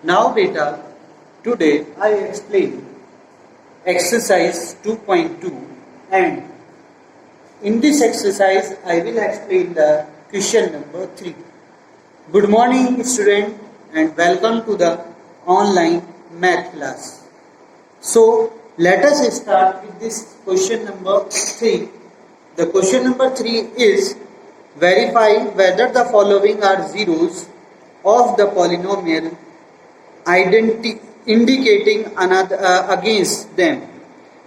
Now beta, today I explain exercise 2.2 and in this exercise I will explain the question number 3. Good morning student and welcome to the online math class. So let us start with this question number 3. The question number 3 is verify whether the following are zeros of the polynomial indicating another against them.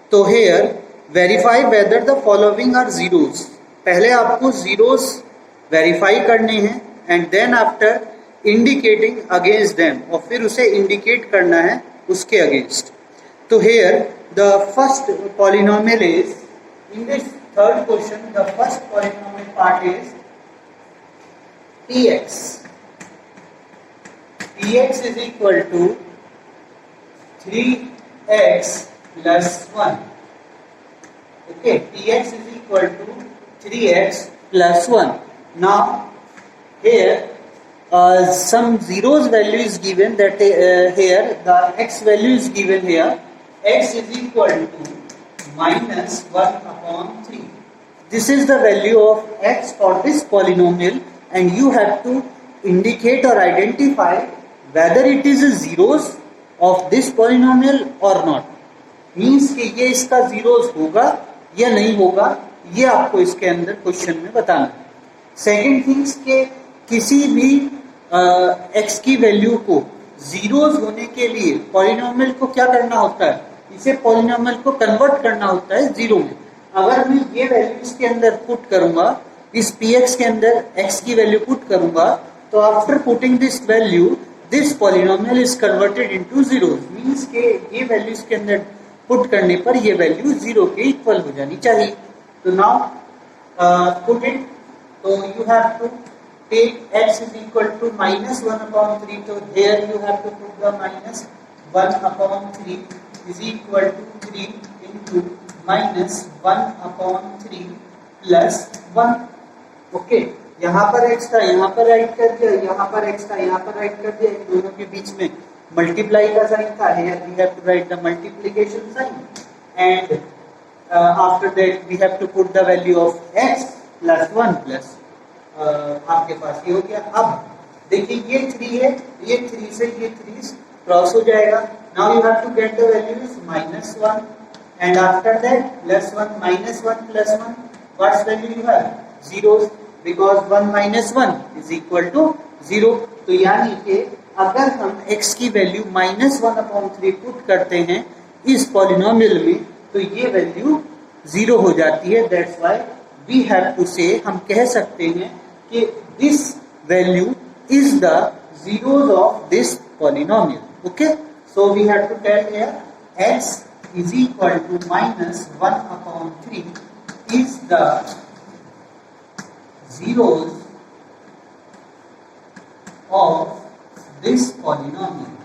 तो here verify whether the following are zeros. पहले आपको zeros verify करने हैं and then after indicating against them और फिर उसे indicate करना है उसके against. तो here the first polynomial is in this third question the first polynomial part is px. Px is equal to 3x plus 1. Okay, Px is equal to 3x plus 1. Now, here some zeros value is given that here the x value is given here. X is equal to minus 1 upon 3. This is the value of x for this polynomial and you have to indicate or identify whether it is a zeros of this polynomial or not. Means कि ये इसका zeros होगा या नहीं होगा ये आपको इसके अंदर क्वेश्चन में बताना है. सेकेंड थिंग्स के किसी भी x की वैल्यू को zeros होने के लिए पॉलिनोमियल को क्या करना होता है, इसे पॉलिनोमियल को कन्वर्ट करना होता है जीरो में. अगर मैं ये वैल्यू इसके अंदर पुट करूंगा, इस px के अंदर x की वैल्यू पुट करूंगा, तो after putting this value this polynomial is converted into zeros. Means के ये वैल्यू इसके अंदर पुट करने पर ये वैल्यू जीरो के इक्वल हो जानी चाहिए. तो नाउ पुट इट. तो you have to take x is equal to minus 1 upon 3. तो here you have to put the minus 1 upon 3 is equal to 3 into minus 1 upon 3 plus 1. Okay, यहाँ पर x था, यहाँ पर राइट कर दिया, यहाँ पर x था, यहाँ पर राइट कर दिया. इन दोनों के बीच में मल्टीप्लाई का साइन था. here we have to write the multiplication sign and after that we have to put the value of x plus 1 plus आपके पास ये हो गया. अब देखिए ये 3 है, ये 3 से ये 3 क्रॉस हो जाएगा. now you have to get the values minus 1 and after that plus 1 minus 1 plus 1 what's value you have? zeros because 1 minus 1 is equal to 0. तो यानी कि अगर हम x की वैल्यू minus 1 upon 3 पुट करते हैं इस पॉलिनोमियल में तो ये वैल्यू 0 हो जाती है. That's why we have to say, हम कह सकते हैं कि this value is the zeros of this polynomial. Okay, so we have to tell here x is equal to minus 1 upon 3 is the zeros of this polynomial.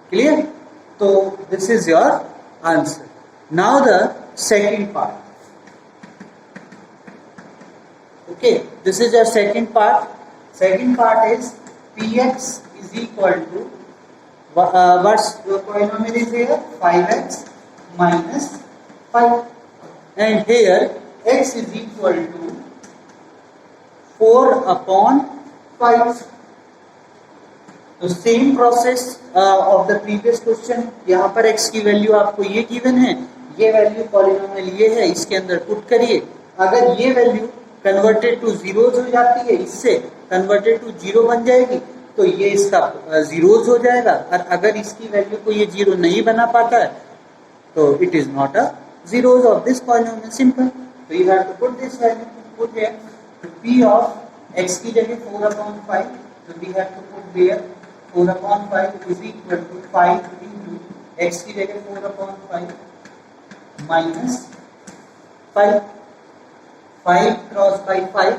Clear? So this is your answer. Now the second part. Okay, this is your second part. Second part is px is equal to what's the polynomial is here? 5x minus 5 and here x is equal to 4 upon 5. तो same process of the previous question. यहाँ पर x की value आपको ये given है, ये value polynomial ये है, इसके अंदर पुट करिए. अगर ये वैल्यू कन्वर्टेड टू जीरोज हो जाती है, इससे कन्वर्टेड टू जीरो बन जाएगी तो ये इसका जीरोज हो जाएगा. और अगर इसकी वैल्यू को ये जीरो नहीं बना पाता है तो it is not a zeros of this polynomial. Simple. So you have to put this value, put here p of x की जगह 4 upon 5. So we have to put there 4 upon 5 is equal to 5 into x की जगह 4 upon 5 minus 5. 5 cross by 5.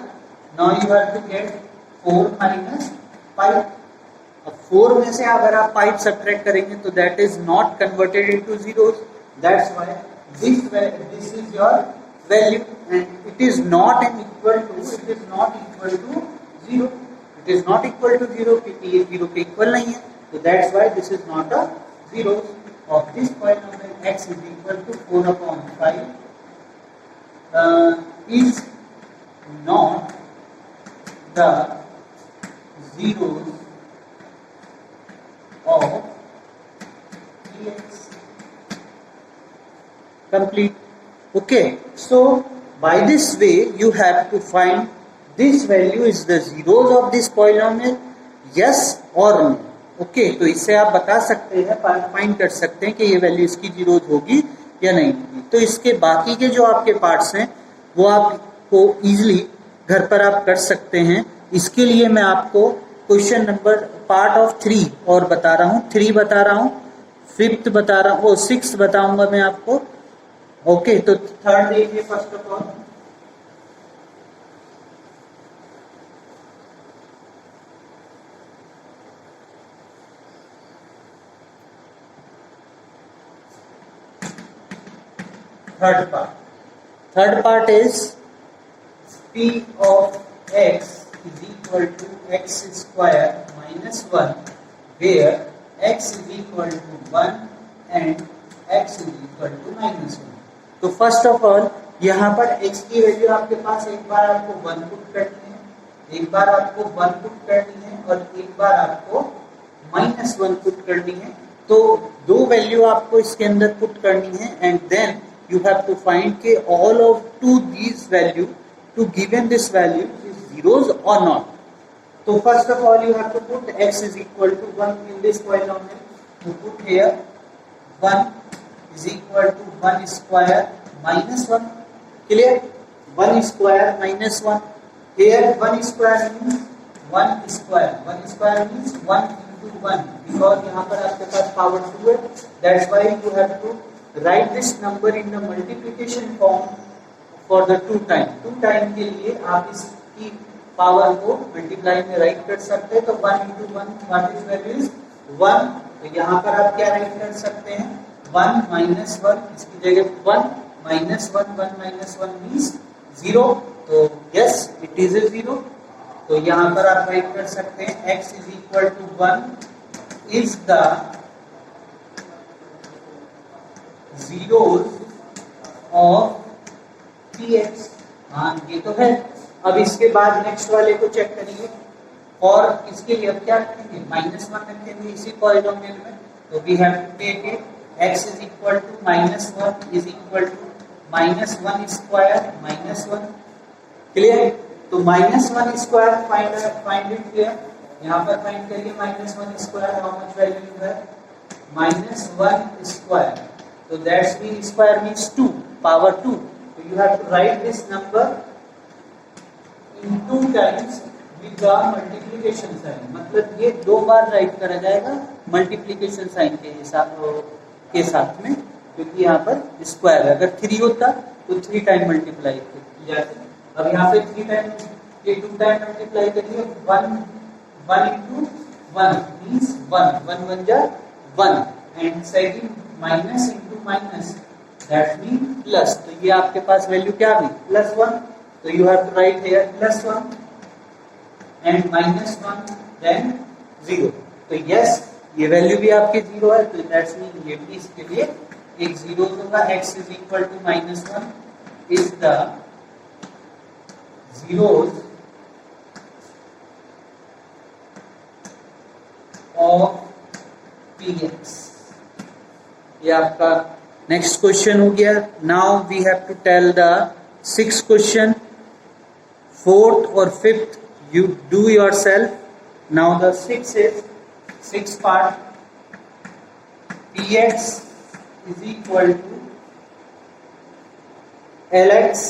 Now you have to get 4 minus 5. अब 4 में से अगर आप 5 subtract करेंगे तो that is not converted into zeros. That's why this is your value and it is not an equal to, it is not equal to 0, it is not equal to 0 क्योंकि ये 0 के इक्वल नहीं है, so that's why this is not a 0 of this polynomial x is equal to 4 upon 5 is not the zeros of px. Complete. Okay, so by this way you have to find this value is the zeros of this polynomial, yes or no. Okay, तो इससे आप बता सकते हैं, find कर सकते हैं कि ये वैल्यू इसकी जीरोज होगी या नहीं होगी. तो इसके बाकी के जो आपके पार्ट्स हैं वो आपको इजीली घर पर आप कर सकते हैं. इसके लिए मैं आपको क्वेश्चन नंबर पार्ट ऑफ 3 और बता रहा हूँ, 3 बता रहा हूँ, 5th बता रहा हूँ, 6th बताऊंगा मैं आपको. ओके, तो थर्ड देखिए first of all. Third part is p of x is equal to x square minus 1 where x is equal to 1 and x is equal to minus 1. तो फर्स्ट ऑफ ऑल यहाँ पर x की value आपके पास एक बार आपको 1 put करनी है, एक बार आपको 1 पुट करनी है और एक बार आपको माइनस 1 पुट करनी है. तो दो वैल्यू आपको इसके अंदर पुट करनी है and then you have to find के all of two these value to given this value is zeros or not. So first of all you have to put x is equal to 1 in this polynomial. You put here 1 is equal to 1 square minus 1. Clear? 1 square minus 1. Here 1 square means 1 square. 1 square means 1 into 1 because यहाँ पर आपके पास power 2 है. That's why you have to write this number in the multiplication form for the 2 time. 2 time के लिए आप इसकी power को multiply में राइट कर सकते हैं. तो 1 into 1 what is value is 1. तो यहाँ पर आप क्या राइट कर सकते हैं 1 minus 1 इसकी जगह 1 minus 1 1 minus 1 means 0. तो yes it is a 0. तो यहाँ पर आप राइट कर सकते हैं x is equal to 1 is the zeros of px. हाँ ये तो है. अब इसके बाद नेक्स्ट वाले को चेक करेंगे और इसके लिए अब क्या रखेंगे माइनस 1 रखेंगे इसी पॉलिनोमियल में. तो we have to take it x is equal to minus 1 is equal to minus 1 square minus 1. Clear? तो minus 1 square find it here. यहाँ पर फाइंड करिए minus 1 square how much value है minus 1 square. So that's mean square means 2 power 2. So you have to write this number in 2 times with the multiplication sign. मतलब ये 2 बार right करा जाएगा multiplication sign के हिसाब के साथ में, क्योंकि यहाँ पर स्क्वायर है. अगर 3 होता तो 3 टाइम मल्टीप्लाई की जाती. अब यहाँ पे 3 टाइम ये 2 टाइम मल्टीप्लाई करिए 1 into 1 means 1 1 जा 1 and second minus into minus that mean plus. तो ये आपके पास वैल्यू क्या आ गई +1. तो you have to write here +1 and -1 then 0. तो यस ये वैल्यू भी आपके 0 है. तो दैट्स मीन ये भी इसके लिए एक 0 होगा. x is equal to -1 is the zeros of px. ये आपका नेक्स्ट क्वेश्चन हो गया. Now we have to tell the 6th question. 4th और 5th you do yourself. Now the 6th part px is equal to lx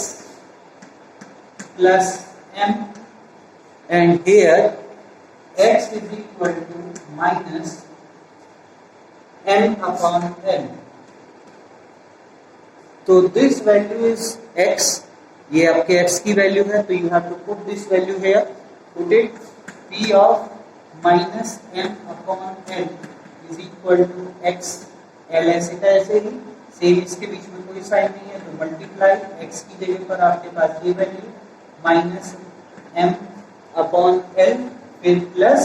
plus m and here x is equal to minus m upon n. तो this value is x. ये आपके x की value है. तो you have to put this value here. Put it p of minus m upon n is equal to x. l ऐसे का ऐसे ही same इसके बीच में कोई साइन नहीं है, तो मल्टीप्लाई x की जगह पर आपके पास ये value minus m upon L फिर प्लस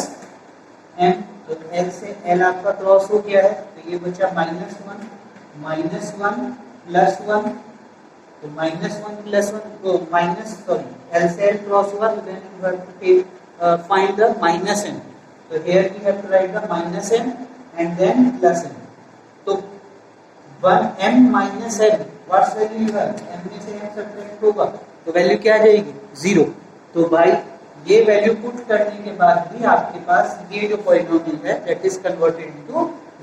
m, तो l से l आपका क्रॉस हो गया है, तो ये बचा माइनस वन प्लस वन, तो माइनस वन प्लस वन, तो माइनस सॉरी l से l क्रॉस हुआ, तो then you have to take find the minus m, तो here we have to write the minus m and then plus m, तो 1m minus m what's value you have, m में से m subtract होगा तो value क्या आ जाएगी 0, तो भाई ये वैल्यू पुट करने के बाद भी आपके पास ये जो पॉलिनोमियल है that is converted into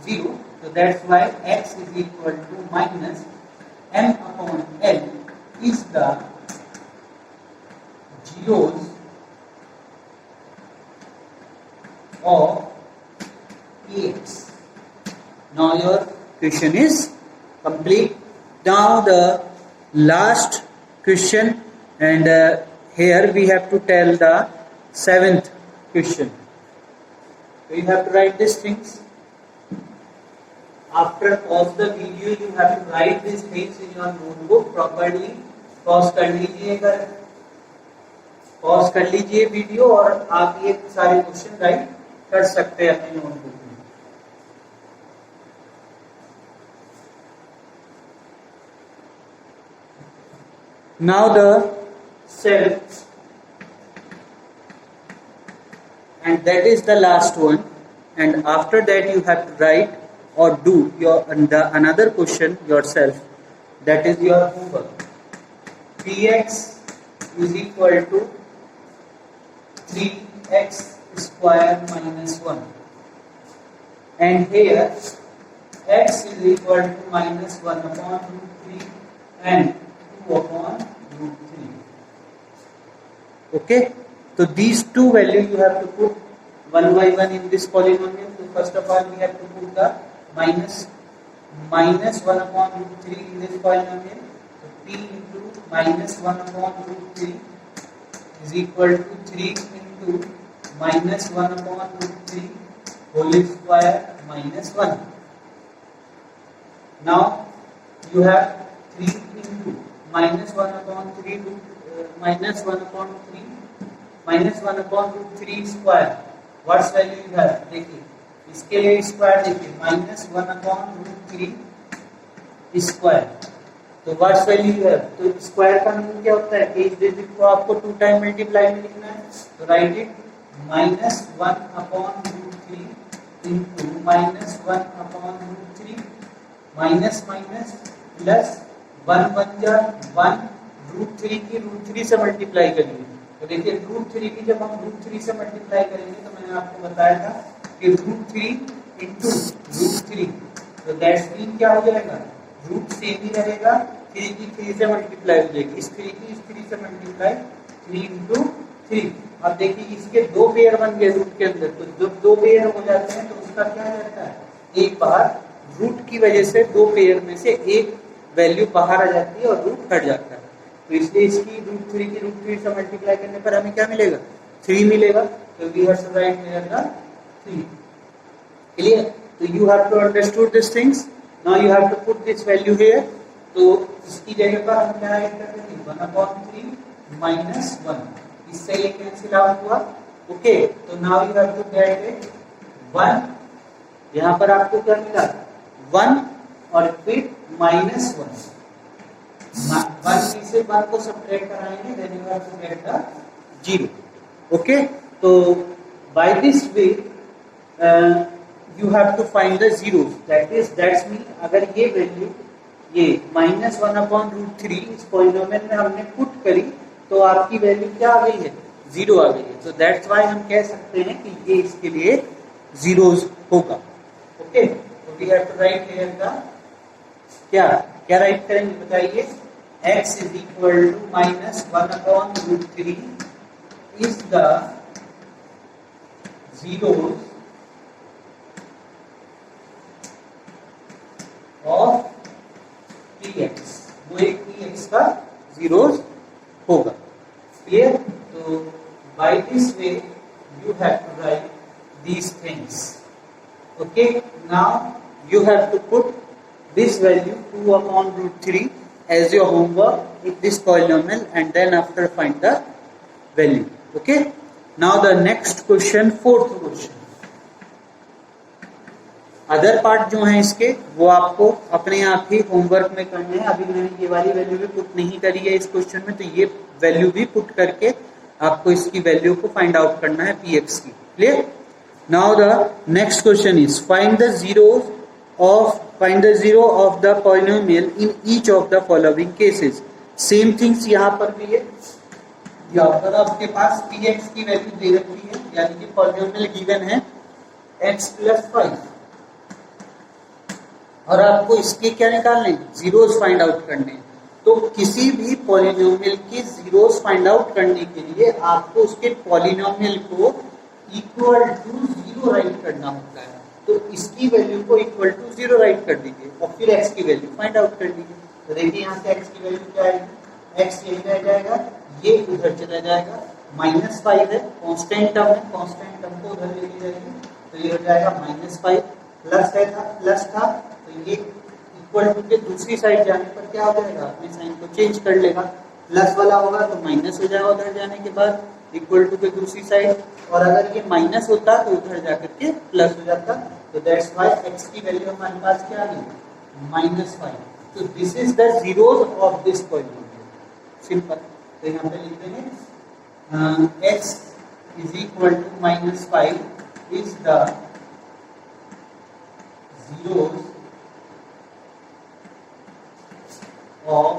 0, so that's why x is equal to minus m upon l is the zeros of ax. Now your question is complete. Now the last question, and here we have to tell the 7th question. So you have to write these things. After pause the video, you have to write these things in your notebook properly. Pause कर लीजिएगा, pause कर लीजिए video और आप ये सारे question right कर सकते हैं अपने नोटबुक में. Now the self, and that is the last one, and after that you have to write or do your another question yourself, that is your homework. Px is equal to 3x square minus 1, and here x is equal to minus 1 upon root 3 and 2 upon root 3. Okay, so these two values you have to put one by one in this polynomial. So first of all we have to put the minus 1 upon root 3 in this polynomial. So p into minus 1 upon root 3 is equal to 3 into minus 1 upon root 3 whole square minus 1. Now you have 3 into minus 1 upon 3 minus 1 upon 3 square. What's value you have? देखिए इसके लिए square देखिए minus 1 upon root 3 square, तो what's value है, तो square का meaning क्या होता है कि इस डिजिट को आपको 2 टाइम मल्टीप्लाई में लिखना है, तो write it minus 1 upon root 3 into minus 1 upon root 3 minus minus plus 1 बन जा 1 रूट 3 की रूट 3 से मल्टीप्लाई करेंगे, तो देखिए रूट 3 की जब हम रूट 3 से मल्टीप्लाई करेंगे तो मैंने आपको बताया था कि रूट 3 इंटू रूट 3, तो दैट्स मीन क्या हो जाएगा, रूट सेम ही रहेगा, 3 की 3 से मल्टीप्लाई हो जाएगी, इस 3 की इस 3 से मल्टीप्लाई 3 इंटू 3. अब देखिए इसके दो पेयर बन गए रूट के अंदर, तो जब दो पेयर हो जाते हैं तो उसका क्या रहता है, एक बाहर रूट की वजह से दो पेयर में से एक वैल्यू बाहर आ जाती है और रूट हट जाता है, तो इसलिए इसकी रूट 3 की रूट 3 से मल्टीप्लाई करने पर हमें क्या मिलेगा, 3 मिलेगा, तो we have to write here the 3. Clear? तो you have to understood this things. Now you have to put this value here, तो इसकी जगह पर हम क्या राइट कर देंगे 1/3 माइनस 1, इससे ये कैंसिल आउट हुआ. ओके, तो now you have to get it 1, यहाँ पर आपको क्या मिला 1 और फिर माइनस 1, 1 में से 1 को सब्ट्रैक्ट कराएंगे, then you have to get the 0. Okay, तो by this way you have to find the zeros, that's mean अगर ये वैल्यू ये माइनस 1 अपॉन रूट 3 इस पॉलिनोमियल में हमने पुट करी तो आपकी वैल्यू क्या आ गई है, 0 आ गई है, तो दैट्स व्हाई हम कह सकते हैं कि ये इसके लिए जीरोस होगा. ओके, तो we have to write here the क्या क्या राइट करेंगे बताइए, x is equal to minus 1 upon root 3 is the zeros of px, वो एक px का जीरोस होगा. क्लियर? तो by this way you have to write these things. Okay, now you have to put this value 2 upon root 3 as your homework in this polynomial, and then after find the value. Okay, now the next question, fourth question. Other part जो है इसके वो आपको अपने आप ही homework में करने हैं. अभी मैंने ये वाली वैल्यू भी पुट नहीं करी है इस क्वेश्चन में, तो ये वैल्यू भी पुट करके आपको इसकी वैल्यू को फाइंड आउट करना है px की. Clear? Now the next question is find the zero of the polynomial in each of the following cases. Same things यहाँ पर भी है. यहाँ पर आपके पास px की वैल्यू दे रखी है, यानी कि पॉलिनोमियल गिवन है x + 5, और आपको इसके क्या निकालने, जीरोस फाइंड आउट करने. तो किसी भी पॉलिनोमियल के जीरोस फाइंड आउट करने के लिए आपको उसके पॉलिनोमियल को इक्वल टू 0 राइट करना होता है. तो इसकी वैल्यू को इक्वल टू 0 राइट कर दीजिए और फिर x की वैल्यू फाइंड आउट कर दीजिए. तो देखिए यहाँ से x की वैल्यू क्या आएगी, x यही रह जाएगा, ये उधर चला जाएगा, -5 है, कांस्टेंट टर्म है, कांस्टेंट टर्म को उधर लेके जाएंगे तो ये हो जाएगा -5, प्लस था तो ये इक्वल टू के दूसरी साइड जाने पर क्या हो जाएगा, अपने साइन को चेंज कर लेगा. प्लस वाला होगा तो माइनस हो जाएगा उधर जाने के बाद, इक्वल टू के दूसरी साइड. और अगर ये माइनस होता तो उधर जाकर के प्लस हो जाता. तो दैट्स व्हाई x की वैल्यू हमारे पास क्या आ गई, -5. तो this is the zeros of this polynomial. Simple. तो यहाँ पे लिखते हैं x = -5 is the zeros of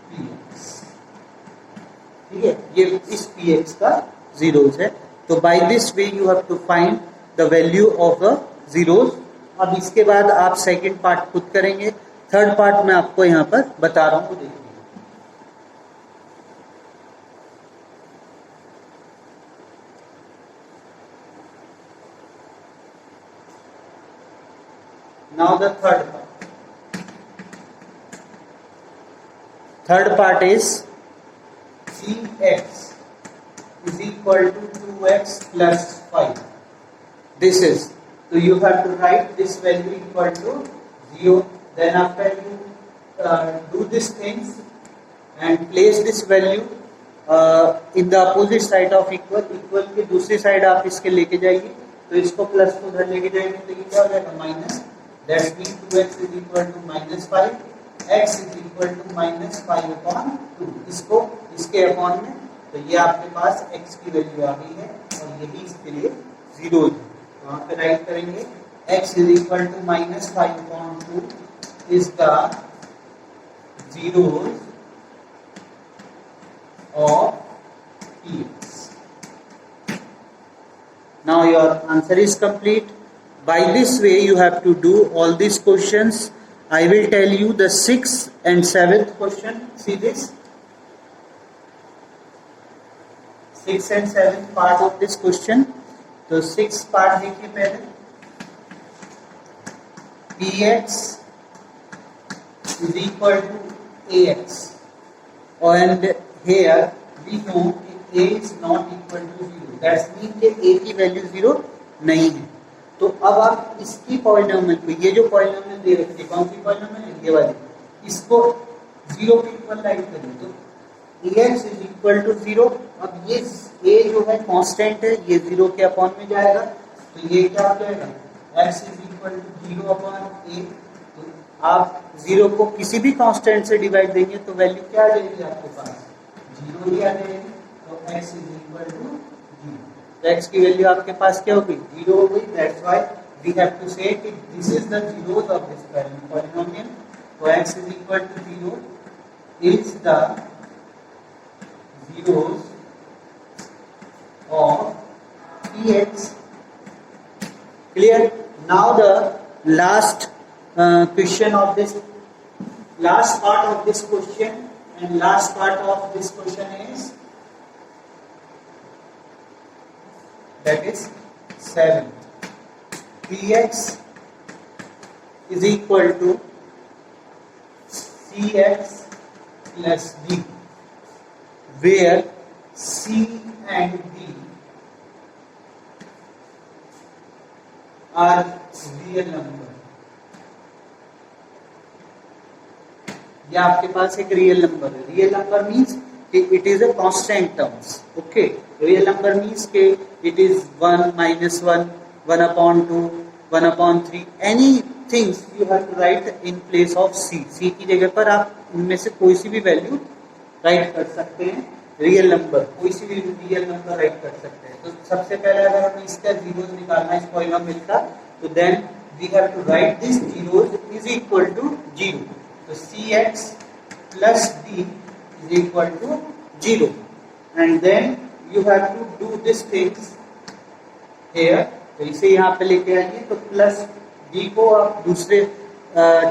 px. ठीक है, ये इस px का जीरोस है. तो by this way you have to find the value of the zeros. अब इसके बाद आप सेकंड पार्ट खुद करेंगे. थर्ड पार्ट मैं आपको यहाँ पर बता रहा हूँ, देखिए. Now the third part. Third part is cx = 2x + 5. This is, so you have to write this value equal to 0. Then after you do these things and place this value in the opposite side of equal. Equal के दूसरी side आप इसके लेके जाइए, तो इसको plus को उधर लेके जाएंगे तो ये क्या हो जाएगा, minus. That's mean 2x = -5, x = -5/2. इसको इसके अपॉन में, तो ये आपके पास x की वैल्यू आ गई है और यही इसके लिए जीरो है. तो वहाँ पे राइट करेंगे x = -5/2 is the zeros of px. Now your answer is complete. By this way you have to do all these questions. I will tell you the 6th and 7th question. See this 6th and 7th part of this question. तो 6th part देखिए पहले. px = ax, and here we know a is not equal to 0. That means कि a की value 0 नहीं है. तो अब आप इसकी पॉलिनोमियल को, ये जो पॉलिनोमियल दे रखी है, कौन सी पॉलिनोमियल है, ये वाली, इसको 0 के इक्वल राइट करें. तो ax = 0. अब ये a जो है कांस्टेंट है, ये 0 के अपॉन में जाएगा, तो ये क्या हो जाएगा, x = 0/a. तो आप 0 को किसी भी कांस्टेंट से डिवाइड देंगे तो वैल्यू क्या आ जाएगी आपके पास, 0 ही आ जाएगी. तो x = 0. तो x की वैल्यू आपके पास क्या होगी, 0 हो गई. That's why we have to say कि this is the zeros of this polynomial. तो x = 0 is the zeros of px. Clear? Now the last question of this, last part of this question, and last part of this question is, that is 7. px = cx plus d, where c and d are real number. ये आपके पास एक real number है. Real number means it is a constant terms. Okay, real number means के it is 1 minus 1, 1/2, 1/3. Any things you have to write in place of C. C की जगह पर आप उनमें से कोई सी भी वैल्यू राइट कर सकते हैं. रियल नंबर, कोई सी भी रियल नंबर राइट कर सकते हैं. तो सबसे पहले अगर हमें इसका जीरोस निकालना है इस पॉलिनोमियल का, तो then we have to write this zeros is equal to 0. So cx plus d is equal to 0. And then you have to do this things here. तो इसे यहाँ पे लेके आइए, तो प्लस d को आप दूसरे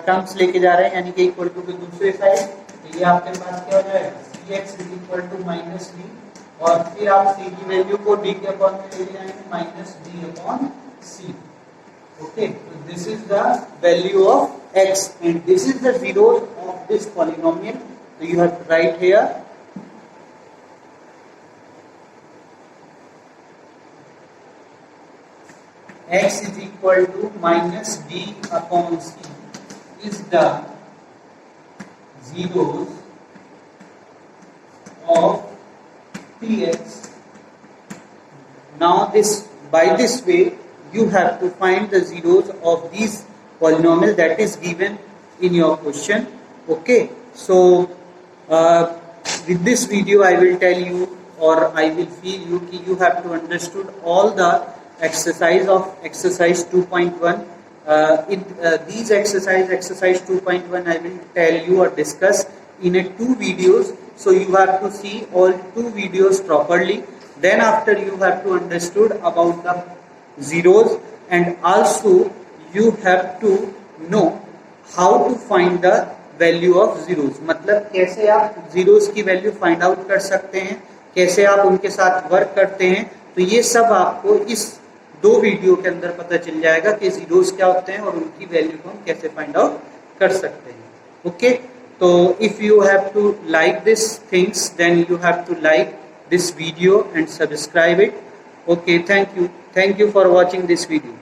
टर्म्स लेके जा रहे हैं, यानी कि इक्वल टू के दूसरे साइड. तो ये आपके पास क्या हो जाएगा, cx is equal to minus d. और फिर आप c की वैल्यू को d के अपॉन में ले जाएंगे, minus d upon c. Okay, so this is the value of x and this is the zeros of this polynomial. So you have to write here x is equal to minus d upon c is the zeros of px. Now this, by this way you have to find the zeros of these polynomial that is given in your question. Okay, so with this video I will tell you, or I will feel you ki you have to understood all the exercise of exercise 2.1. These exercise 2.1 I will tell you or discuss in a 2 videos. So you have to see all 2 videos properly. Then after you have to understood about the zeros, and also you have to know how to find the value of zeros. मतलब कैसे आप zeros की value find out कर सकते हैं, कैसे आप उनके साथ वर्क करते हैं. तो ये सब आपको इस 2 वीडियो के अंदर पता चल जाएगा कि zeros क्या होते हैं और उनकी वैल्यू को हम कैसे फाइंड आउट कर सकते हैं. ओके, तो if you have to like these things, then you have to like this video and subscribe it. Okay, thank you for watching this video.